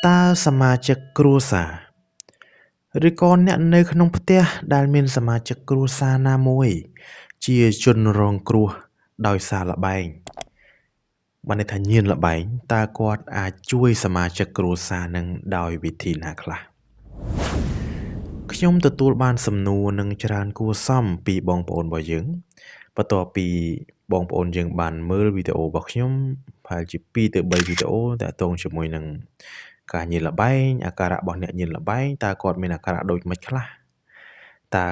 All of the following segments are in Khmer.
តើសមាជិកគ្រួសារឬក៏អ្នកនៅក្នុងផ្ទះដែលមានសមាជិកគ្រួសារណាមួយជាជនរងគ្រោះដោយសារល្បែងបានន័យថាញៀនល្បែងតើគាត់អាចជួយសមាជិកគ្រួសារនឹងដោយវិធីណាខ្លះខ្ញុំទទួលបានសំណួរនឹងច្រើនគួរសមពីបងប្អូនរបស់យើងបន្ទាប់ពីបងប្អូនយើងបានមើលវីដេអូរបស់ខ្ញុំប្រហែលជា2ទៅ3វីដេអូតាក់ទងជាមួយនឹងការញៀនល្បែងអាការៈរបស់អ្នកញៀនល្បែងតើគាត់មានអាការៈដូចម៉េចខ្លះតើ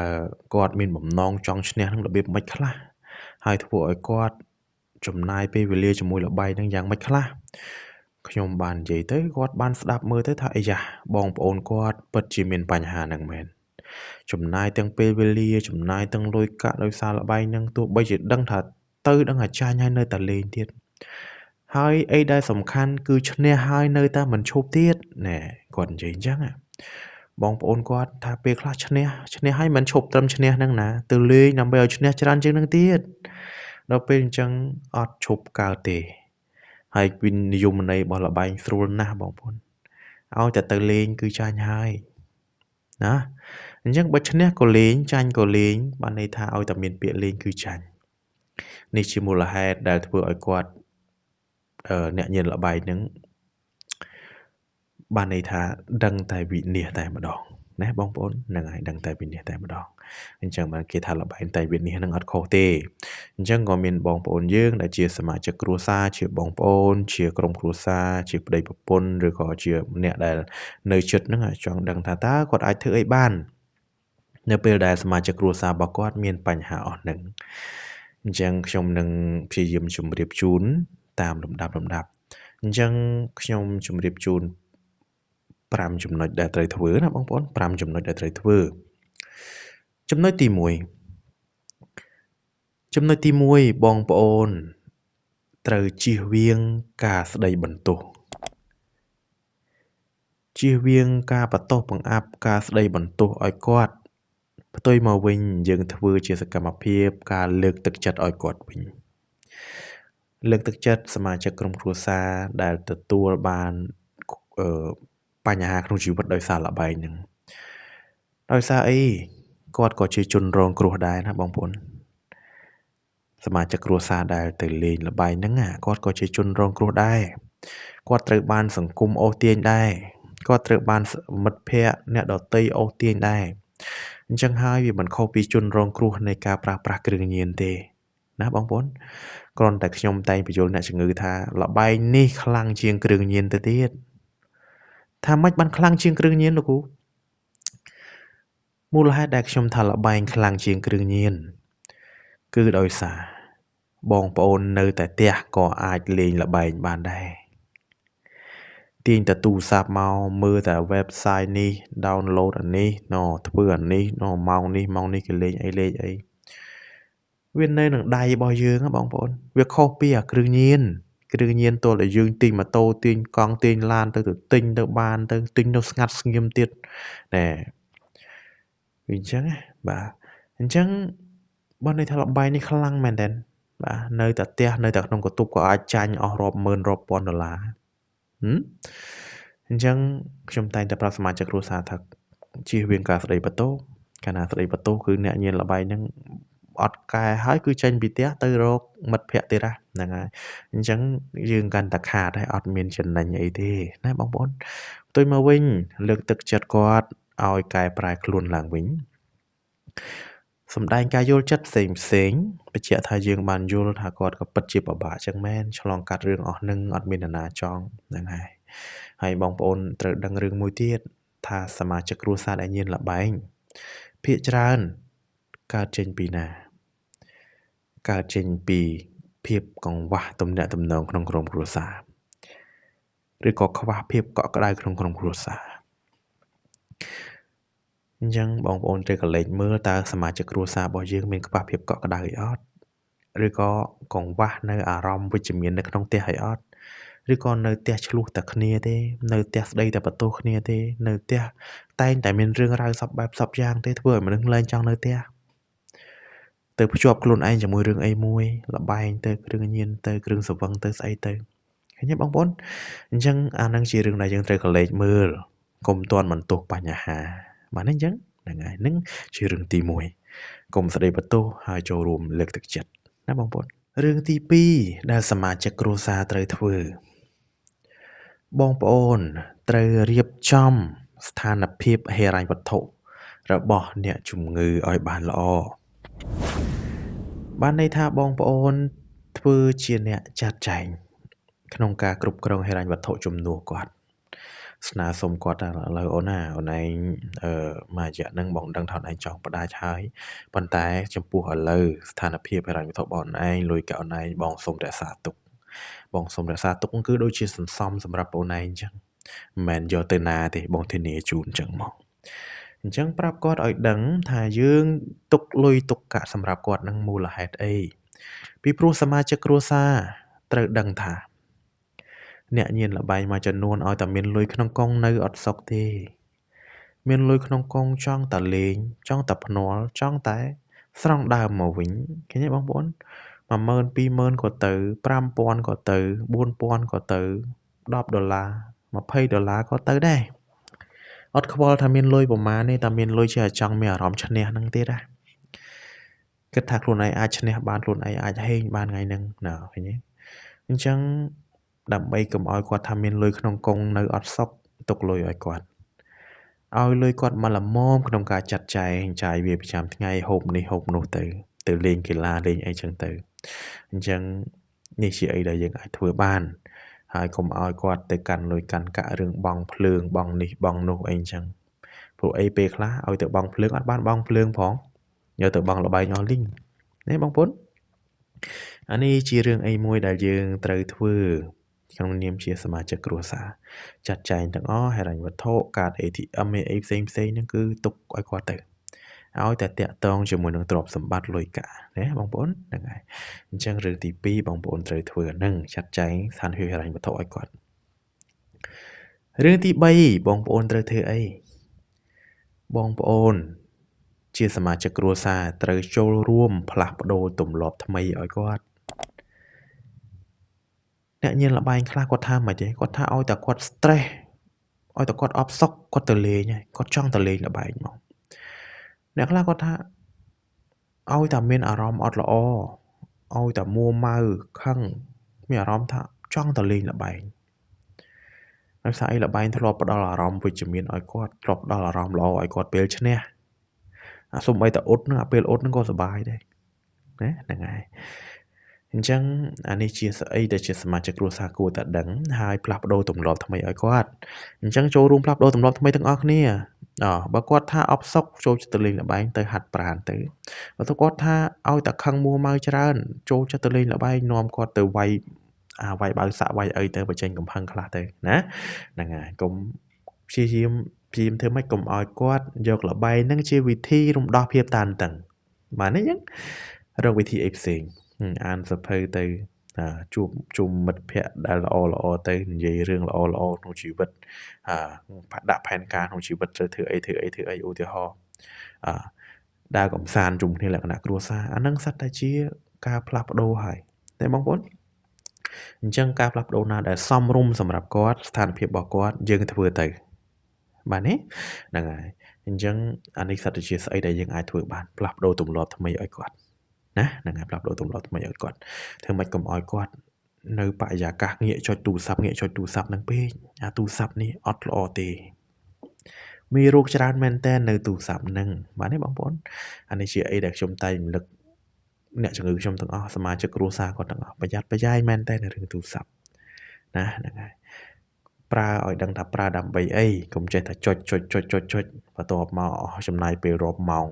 គាត់មានបំណងចង់ឈ្នះនឹងរបៀបម៉េចខ្លះហើយធ្វើឲ្យគាត់ចំណាយពេលវេលាជាមួយល្បែងនឹងយ៉ាងម៉េចខ្លះខ្ញុំបាននិយាយទៅគាត់បានស្ដាប់មើលទៅថាអីយ៉ាបងប្អូនគាត់ពិតជាមានបញ្ហាហ្នឹងមែនចំណាយទាំងពេលវេលាចំណាយទាំងលុយកាក់ដោយសារល្បែងហ្នឹងទោះបីជាដឹងថាទៅដឹងអាចារ្យហើយនៅតែលេងទៀតហើយអីដែលសំខាន់គឺឈ្នះហើយនៅតែមិនឈប់ទៀតណែគាត់និយាយអញ្ចឹងបងប្អូនគាត់ថាពេលខ្លះឈ្នះហើយមិនឈប់ត្រឹមឈ្នះហ្នឹងណាទៅលេងដើម្បីឲ្យឈ្នះច្រើនជាងហ្នឹងទៀតដល់ពេលអញ្ចឹងអត់ឈប់កើតទេហើយវិនិយមន័យរបស់ល្បែងស្រួលណាស់បងប្អូនឲ្យតែទៅលេងគឺចាញ់ហើយណាអញ្ចឹងបើឈ្នះក៏លេងចាញ់ក៏លេងបានន័យថាឲ្យតែមានពាក្យលេងគឺចាញ់នេះជាមូលហេតុដែលធ្វើឲ្យគាត់អ្នកញៀនល្បែងហ្នឹងបានន័យថាដឹងតែវិនាសតែម្ដងណាបងប្អូនហ្នឹងហើយដឹងតែវិនាសតែម្ដងអញ្ចឹងបានគេថាល្បែងតែវិនាសហ្នឹងអត់ខុសទេអញ្ចឹងក៏មានបងប្អូនយើងដែលជាសមាជិកគ្រួសារជាបងប្អូនជាក្រុមគ្រួសារជាប្តីប្រពន្ធឬក៏ជាអ្នកដែលនៅជិតហ្នឹងចង់ដឹងថាតើគាត់អាចធ្វើអីបាននៅពេលដែលសមាជិកគ្រួសាររបស់គាត់មានបញ្ហាអស់ហ្នឹងអញ្ចឹងខ្ញុំនឹងព្យាយាមជម្រាបជូនតាមលំដាប់អញ្ចឹងខ្ញុំជម្រាបជូន5ចំណុចដែលត្រូវធ្វើណាបងប្អូន5ចំណុចដែលត្រូវធ្វើចំណុចទី1បងប្អូនត្រូវជៀសវាងការស្ដីបន្ទោសជៀសវាងការបន្ទោសបង្អាប់ការស្ដីបន្ទោសឲ្យគាត់ផ្ទុយមកវិញយើងធ្វើជាសកម្មភាពការលើកទឹកចិត្តឲ្យគាត់វិញលើកទឹកចិត្តសមាជិកក្រុមគ្រួសារដែលទទួលបានបញ្ហាក្នុងជីវិតដោយសារល្បែងហ្នឹងដោយសារអីគាត់ក៏ជាជនរងគ្រោះដែរណាបងប្អូនសមាជិកគ្រួសារដែលទៅលេងល្បែងហ្នឹងគាត់ក៏ជាជនរងគ្រោះដែរគាត់ត្រូវបានសង្គមអូសទាញដែរគាត់ត្រូវបានមិត្តភ័ក្តិអ្នកដទៃអូសទាញដែរអញ្ចឹងហើយវាមិនខុសពីជនរងគ្រោះនៃការប្រើប្រាស់គ្រឿងញៀនទេណាបងប្អូនគ្រាន់តែខ្ញុំតែងបញ្យល់អ្នកជំងឺថាល្បែងនេះខ្លាំងជាងគ្រឿងញៀនទៅទៀតថាម៉េចបានខ្លាំងជាងគ្រឿងញៀនលោកគ្រូមូលហេតុដែលខ្ញុំថាល្បែងខ្លាំងជាងគ្រឿងញៀនគឺដោយសារបងប្អូននៅតែផ្ទះក៏អាចលេងល្បែងបានដែរទាញតែទូរស័ព្ទមកមើលតែ website នេះ download អានេះធ្វើអានេះម៉ោងនេះគេលេងអីវានៅនឹងដៃរបស់យើងបងប្អូនវាខុសពីអាគ្រឿងញៀនទោះតែយើងទិញម៉ូតូទិញកង់ទិញឡានទៅទិញទៅបានទៅទិញនៅស្ងាត់ស្ងៀមទៀតណែវាអញ្ចឹងបាទអញ្ចឹងបើន័យថាល្បែងនេះខ្លាំងមែនតើបាទនៅតែផ្ទះនៅតែក្នុងកន្ទប់ក៏អាចចាញ់អស់រាប់ម៉ឺនរាប់ពាន់ដុល្លារអញ្ចឹងខ្ញុំតែងតែប្រាប់សមាជិកគ្រួសារថាជៀសវាងការស្ដីបន្ទោសកាលណាស្ដីបន្ទោសគឺអ្នកញៀនល្បែងហ្នឹងអត់កែហើយគឺចេញពីផ្ទះទៅរកមិត្តភ័ក្តិទៀតហ្នឹងហើយអញ្ចឹងយើងកាន់តែខាតហើយអត់មានចំណេញអីទេណាបងប្អូនផ្ទុយមកវិញលើកទឹកចិត្តគាត់ឲ្យកែប្រែខ្លួនឡើងវិញសំដែងការយល់ចិត្តផ្សេងបញ្ជាក់ថាយើងបានយល់ថាគាត់ក៏ពិតជាពិបាកចឹងមែនឆ្លងកាត់រឿងអស់នឹងអត់មាននរណាចង់ហ្នឹងហើយបងប្អូនត្រូវដឹងរឿងមួយទៀតថាសមាជិកគ្រួសារដែលញៀនល្បែងភាគច្រើនកើតចេញពីណាកើតចេញពីភាពកង្វះទំនាក់ទំនងក្នុងក្រុមគ្រួសារឬក៏ខ្វះភាពកក់ក្ដៅក្នុងក្រុមគ្រួសារអញ្ចឹងបងប្អូនត្រូវកលេចមើលតើសមាជិកគ្រួសាររបស់យើងមានខ្វះភាពកក់ក្ដៅអីអត់ឬក៏កង្វះនៅអារម្មណ៍វិជ្ជមាននៅក្នុងផ្ទះអីអត់ឬក៏នៅផ្ទះឆ្លោះតែគ្នាទេនៅផ្ទះស្ដីតែបន្ទោសគ្នាទេនៅផ្ទះតែងតែមានរឿងរ៉ាវសពបែបសពយ៉ាងទេធ្វើឲ្យមនុស្សលែងចង់នៅផ្ទះទៅភ្ជាប់ខ្លួនឯងជាមួយរឿងអីមួយលបែងទៅគ្រឿងញៀនទៅគ្រឿងសង្វឹងទៅស្អីទៅឃ ឃើញទេបងប្អូនអញ្ចឹងអាហ្នឹងជារឿងដែលយើងត្រូវកលេចមើលកុំទាន់បន្ទោសបញ្ហាបាទអញ្ចឹងហ្នឹងហើយហ្នឹងជារឿងទី1កុំស្ដីបន្ទោសហើយចូលរួមលើកទឹកចិត្តណាបងប្អូនរឿងទី2ដែលសមាជិកគ្រួសារត្រូវធ្វើបងប្អូនត្រូវរៀបចំស្ថានភាពហិរញ្ញវត្ថុរបស់អ្នកជំងឺឲ្យបានល្អបានន័យថាបងប្អូនធ្វើជាអ្នកចាត់ចែងក្នុងការគ្រប់គ្រងហិរញ្ញវត្ថុជំនួសគាត់ស្នើសុំគាត់ថាឥឡូវអូនណាអូនឯងមួយរយៈហ្នឹងបងដឹងថាអូនឯងចង់ផ្ដាច់ហើយប៉ុន្តែចំពោះឥឡូវស្ថានភាពហិរញ្ញវត្ថុរបស់អូនឯងលុយកាក់អូនឯងបងសូមរក្សាទុកបងសូមរក្សាទុកគឺដូចជាសន្សំសម្រាប់អូនឯងអញ្ចឹងមិនមែនយកទៅណាទេបងធានាជូនអញ្ចឹងមកអញ្ចឹងប្រាប់គាត់ឲ្យដឹងថាយើងទុកលុយទុកកាក់សម្រាប់គាត់នឹងមូលហេតុអីពីព្រោះសមាជិកគ្រួសារត្រូវដឹងថាអ្នកញៀនល្បែងមួយចំនួនឲ្យតែមានលុយក្នុងកុងនៅអត់សុខទេមានលុយក្នុងកុងចង់តែលេងចង់តែភ្នាល់ចង់តែស្រង់ដើមមកវិញឃើញទេបងប្អូន10000 20000ក៏ទៅ5000ក៏ទៅ4000ក៏ទៅ$10 $20ក៏ទៅដែរអត់ខ្វល់ថាមានលុយប្រមាណទេតែមានលុយជាចង់មានអារម្មណ៍ឈ្នះហ្នឹងទៀតណាគិតថាខ្លួនឯងអាចឈ្នះបានខ្លួនឯងអាចហេងបានថ្ងៃហ្នឹងណាឃើញទេអញ្ចឹងដើម្បីកុំឲ្យគាត់ថាមានលុយក្នុងកុងនៅអត់សុខទុកលុយឲ្យគាត់ឲ្យលុយគាត់មកល្មមក្នុងការចាត់ចែងចាយវាប្រចាំថ្ងៃហូបនេះហូបនោះទៅលេងកីឡាលេងអីចឹងទៅអញ្ចឹងនេះជាអីដែលយើងអាចធ្វើបានហើយកុំឲ្យគាត់ទៅកាន់លុយកាន់កាក់រឿងបងភ្លើងបងនេះបងនោះអីអញ្ចឹងព្រោះអីពេលខ្លះឲ្យទៅបងភ្លើងអត់បានបងភ្លើងផងយកទៅបងលបែងអស់លីងណាបងប្អូនអានេះជារឿងអីមួយដែលយើងត្រូវធ្វើក្នុងនាមជាសមាជិកគ្រួសារចាត់ចែងទាំងអស់ហិរញ្ញវត្ថុកាត ATM អីផ្សេងហ្នឹងគឺទុកឲ្យគាត់ទៅឲ្យតែតាក់ទងជាមួយនឹងទ្រព្យសម្បត្តិលុយកាក់ណាបងប្អូនហ្នឹងហើយអញ្ចឹងរឿងទី2បងប្អូនត្រូវធ្វើហ្នឹងចាត់ចែងស្ថានភាពហិរញ្ញវត្ថុឲ្យគាត់រឿងទី3បងប្អូនត្រូវធ្វើអីបងប្អូនជាសមាជិកគ្រួសារត្រូវចូលរួមផ្លាស់ប្ដូរទម្លាប់ថ្មីឲ្យគាត់អ្នកញៀនល្បែងខ្លះគាត់ថាមិនទេគាត់ថាឲ្យតែគាត់ stress ឲ្យតែគាត់អប់សុកគាត់ទៅលេងហើយគាត់ចង់ទៅលេងល្បែងមកអ្នកខ្លះគាត់ថាឲ្យតែមានអារម្មណ៍អត់ល្អឲ្យតែមួម៉ៅខឹងមានអារម្មណ៍ថាចង់ទៅលេងល្បែងដោយសារអីល្បែងធ្លាប់ផ្ដល់អារម្មណ៍វិជ្ជមានឲ្យគាត់ធ្លាប់ផ្ដល់អារម្មណ៍ល្អឲ្យគាត់ពេលឈ្នះអាសូម្បីតែអ៊ុតហ្នឹងអាពេលអ៊ុតហ្នឹងក៏សប្បាយដែរណាហ្នឹងហើយអញ្ចឹងអានេះជាស្អីដែលជាសមាជិកគ្រួសារគួរតែដឹងហើយផ្លាស់ប្ដូរទម្លាប់ថ្មីឲ្យគាត់អញ្ចឹងចូលរួមផ្លាស់ប្ដូរទម្លាប់ថ្មីទាំងអស់គ្នាបើគាត់ថាអបសុកចូលចិត្តទៅលេងល្បែងទៅហាត់ប្រាណទៅបើទៅគាត់ថាឲ្យតែខឹងមួម៉ៅច្រើនចូលចិត្តទៅលេងល្បែងនាំគាត់ទៅវាយបើសាក់វាយអីទៅបញ្ចេញកំហឹងខ្លះទៅណាហ្នឹងហើយកុំព្យាយាមធ្វើម៉េចកុំឲ្យគាត់យកល្បែងហ្នឹងជាវិធីរំដោះភាពតានតឹងបាទអញ្ចឹងរកវិធីអីផ្សេងអានសភៅទៅជួបជុំមិត្តភ័ក្តិដែលល្អទៅនិយាយរឿងល្អក្នុងជីវិតដាក់ផែនការក្នុងជីវិតត្រូវធ្វើអីឧទាហរណ៍ដើរកំសាន្តជុំគ្នាលក្ខណៈគ្រួសារអាហ្នឹងសិតតែជាការផ្លាស់ប្ដូរហើយតែបងប្អូនអញ្ចឹងការផ្លាស់ប្ដូរណាដែលសមរម្យសម្រាប់គាត់ស្ថានភាពរបស់គាត់យើងធ្វើទៅបាទនេះហ្នឹងហើយអញ្ចឹងអានេះសិតតែជាស្អីដែលយើងអាចធ្វើបានផ្លាស់ប្ដូរទម្លាប់ថ្មីឲ្យគាត់ណាហ្នឹងហើយផ្លាស់ប្ដូរទម្លាប់ថ្មីឲ្យគាត់ធ្វើម៉េចកុំឲ្យគាត់នៅបរិយាកាសងាកចុចទូរស័ព្ទហ្នឹងពេកអាទូរស័ព្ទនេះអត់ល្អទេមានរោគច្រើនមែនតើនៅទូរស័ព្ទហ្នឹងបាទនេះបងប្អូនអានេះជាអីដែលខ្ញុំតែរំលឹកអ្នកជំងឺខ្ញុំទាំងអស់សមាជិកគ្រួសារគាត់ទាំងអស់ប្រយ័ត្នប្រយែងមែនតើនៅរឿងទូរស័ព្ទណាហ្នឹងហើយប្រើឲ្យដឹងថាប្រើដើម្បីអីកុំចេះតែចុចបន្ទាប់មកអស់ចំណាយពេលរាប់ម៉ោង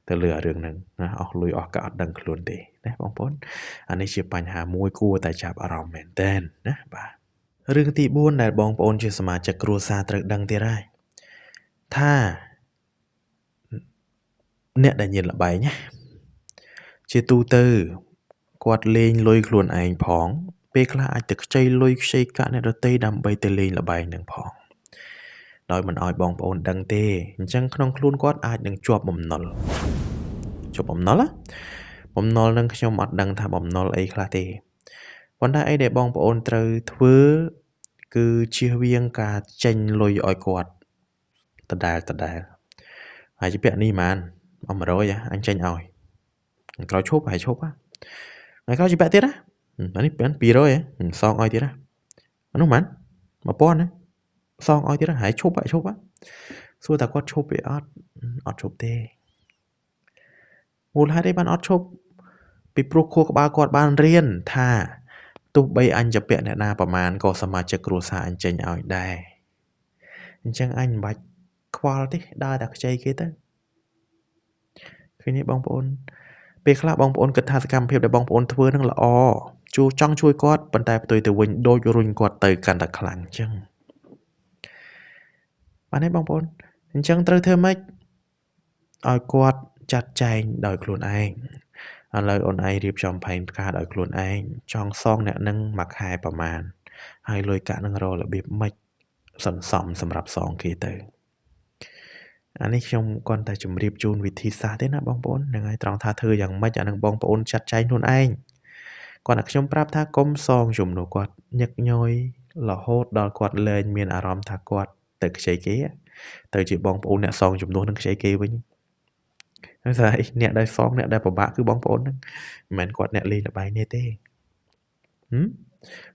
ទៅលើរឿងហ្នឹងណាអស់លុយអស់កាក់អត់ដឹងខ្លួនទេណាបងប្អូនអានេះជាបញ្ហាមួយគួរតែចាប់អារម្មណ៍មែនតើណាបាទរឿងទី4ដែលបងប្អូនជាសមាជិកគ្រួសារត្រូវដឹងទៀតហើយថាអ្នកដែលញៀនល្បែងណាជាទូទៅគាត់លេងលុយខ្លួនឯងផងពេលខ្លះអាចទៅខ្ចីលុយខ្ចីកាក់អ្នកដទៃដើម្បីទៅលេងល្បែងនឹងផងដោយមិនអោយបងប្អូនដឹងទេអញ្ចឹងក្នុងខ្លួនគាត់អាចនឹងជាប់បំណុលបំណុលហ្នឹងខ្ញុំអត់ដឹងថាបំណុលអីខ្លះទេ ប៉ុន្តែអីដែលបងប្អូនត្រូវធ្វើគឺជៀសវាងការចេញលុយឲ្យគាត់ដដែលហើយជាពាក់នេះប៉ុន្មាន100អញចេញឲ្យក្រោយឈប់ហើយឈប់ហើយក្រោយជាពាក់ទៀតណាអានេះ200សងឲ្យទៀតណាអានោះប៉ុន្មាន1000សងឲ្យទៀតហើយឈប់សួរតែគាត់ឈប់វាអត់ឈប់ទេមូលហេតុអីបានអត់ឈប់ពីព្រោះខួរក្បាលគាត់បានរៀនថាទោះបីអញជាពាក់អ្នកណាប្រមាណក៏សមាជិកគ្រួសារអញចេញឲ្យដែរអញ្ចឹងអញមិនបាច់ខ្វល់ទេដើរតែខ្ចីគេទៅឃើញទេបងប្អូនពេលខ្លះបងប្អូនគិតថាសកម្មភាពដែលបងប្អូនធ្វើនឹងល្អចង់ជួយគាត់ប៉ុន្តែផ្ទុយទៅវិញដូចរុញគាត់ទៅកាន់តែខ្លាំងអញ្ចឹងបានទេបងប្អូនអញ្ចឹងត្រូវធ្វើម៉េចឲ្យគាត់ចាត់ចែងដោយខ្លួនឯងឥឡូវអូនឯងរៀបចំផែនការដោយខ្លួនឯងចង់សងអ្នកនឹងមួយខែប្រមាណហើយលុយកាក់នឹងរករបៀបម៉េចសន្សំសម្រាប់សងគេទៅអានេះខ្ញុំគ្រាន់តែជម្រាបជូនវិធីសាស្ត្រទេណាបងប្អូនហ្នឹងហើយត្រង់ថាធ្វើយ៉ាងម៉េចអានឹងបងប្អូនចាត់ចែងខ្លួនឯងគាត់តែខ្ញុំប្រាប់ថាកុំសងជំនួសគាត់ញឹកញយរហូតដល់គាត់លែងមានអារម្មណ៍ថាគាត់ទៅខ្ចីគេទៅជាបងប្អូនអ្នកសងជំនួសនឹងខ្ចីគេវិញហើយស្អីអ្នកដែលសងអ្នកដែលពិបាកគឺបងប្អូនហ្នឹងមិនមែនគាត់អ្នកលេងល្បែងនេះទេ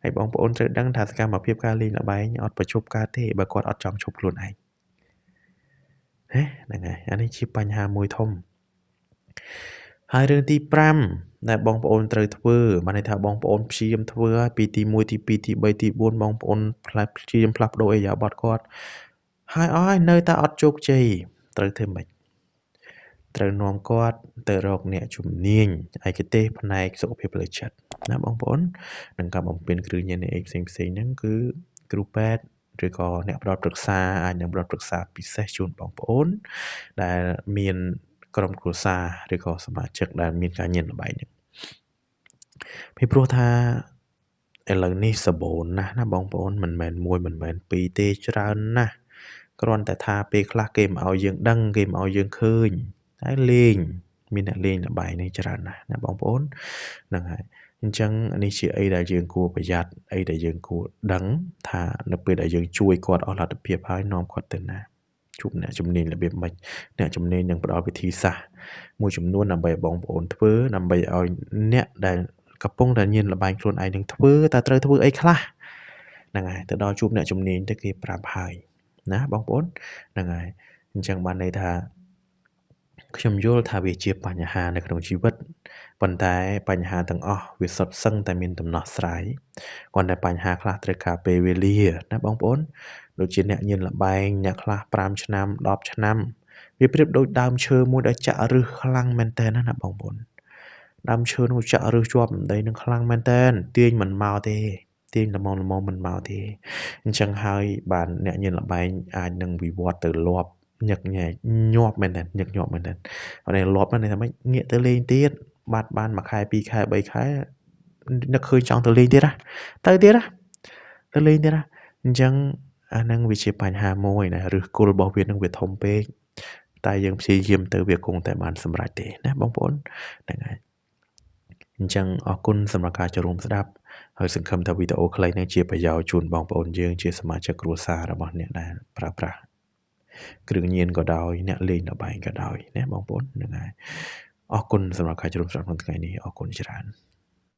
ហើយបងប្អូនត្រូវដឹងថាសកម្មភាពការលេងល្បែងអត់បញ្ឈប់កើតទេបើគាត់អត់ចង់ឈប់ខ្លួនឯងហ្នឹងហើយអានេះជាបញ្ហាមួយធំហើយរឿងទី5ដែលបងប្អូនត្រូវធ្វើបានន័យថាបងប្អូនព្យាយាមធ្វើឲ្យពីទី1ទី2ទី3ទី4បងប្អូនព្យាយាមផ្លាស់ប្ដូរឥរិយាបថគាត់ហើយនៅតែអត់ជោគជ័យត្រូវធ្វើម៉េចត្រូវនាំគាត់ទៅរកអ្នកជំនាញឯកទេសផ្នែកសុខភាពផ្លូវចិត្តណាបងប្អូននឹងការបំពេញគ្រឿងញៀនផ្សេងហ្នឹងគឺគ្រូពេទ្យឬក៏អ្នកផ្ដល់ប្រឹក្សាអាចនឹងផ្ដល់ប្រឹក្សាពិសេសជូនបងប្អូនដែលមានក្រុមគ្រួសារឬក៏សមាជិកដែលមានការញៀនល្បែងហ្នឹងពីព្រោះថាឥឡូវនេះសបូរណាស់ណាបងប្អូនមិនមែនមួយមិនមែនពីរទេច្រើនណាស់គ្រាន់តែថាពេលខ្លះគេមកឲ្យយើងដឹងគេមកឲ្យយើងឃើញតែលេងមានអ្នកលេងល្បែងនេះច្រើនណាស់ណាបងប្អូនហ្នឹងហើយអញ្ចឹងនេះជាអីដែលយើងគួរប្រយ័ត្នអីដែលយើងគួរដឹងថានៅពេលដែលយើងជួយគាត់អស់លទ្ធភាពហើយនាំគាត់ទៅណាជួបអ្នកជំនាញរបៀបម៉េចអ្នកជំនាញនឹងផ្ដល់វិធីសាស្ត្រមួយចំនួនដើម្បីឲ្យបងប្អូនធ្វើដើម្បីឲ្យអ្នកដែលកំពុងតែញៀនល្បែងខ្លួនឯងនឹងធ្វើតែត្រូវធ្វើអីខ្លះហ្នឹងហើយទៅដល់ជួបអ្នកជំនាញទៅគេប្រាប់ហើយណាបងប្អូនហ្នឹងហើយអញ្ចឹងបានន័យថាខ្ញុំយល់ថាវាជាបញ្ហានៅក្នុងជីវិតប៉ុន្តែបញ្ហាទាំងអស់វាសុទ្ធសឹងតែមានដំណោះស្រាយគ្រាន់តែបញ្ហាខ្លះត្រូវការពេលវេលាណាបងប្អូនដូចជាអ្នកញៀនល្បែងអ្នកខ្លះ5ឆ្នាំ10ឆ្នាំវាប្រៀបដូចដើមឈើមួយដែលចាក់ឫសខ្លាំងមែនតើណាបងប្អូនដើមឈើនោះចាក់ឫសជាប់នឹងដីនឹងខ្លាំងមែនតើទាញមិនមកទេទាញល្មមមិនមកទេអញ្ចឹងហើយបានអ្នកញៀនល្បែងអាចនឹងវិវត្តទៅលាប់ញឹកញែកញាប់មែនតើញឹកញាប់មែនតើអត់ទេលាប់ហ្នឹងថាម៉េចងាកទៅលេងទៀតបាត់បាន1ខែ2ខែ3ខែនឹកឃើញចង់ទៅលេងទៀតណាទៅទៀតណាទៅលេងទៀតណាអញ្ចឹងអាហ្នឹងវាជាបញ្ហាមួយណាឫសគល់របស់វានឹងវាធំពេកតែយើងព្យាយាមទៅវាគង់តែបានសម្រេចទេណាបងប្អូនហ្នឹងហើយអញ្ចឹងអរគុណសម្រាប់ការចូលរួមស្ដាប់ហើយសង្ឃឹមថាវីដេអូខ្លីនេះជាប្រយោជន៍ជូនបងប្អូនយើងជាសមាជិកគ្រួសាររបស់អ្នកដែលប្រើប្រាស់គ្រឿងញៀនក៏ដោយអ្នកលេងល្បែងក៏ដោយណាបងប្អូនហ្នឹងហើយអរគុណសម្រាប់ការចូលរួមស្ដាប់ក្នុងថ្ងៃនេះអរគុណច្រើន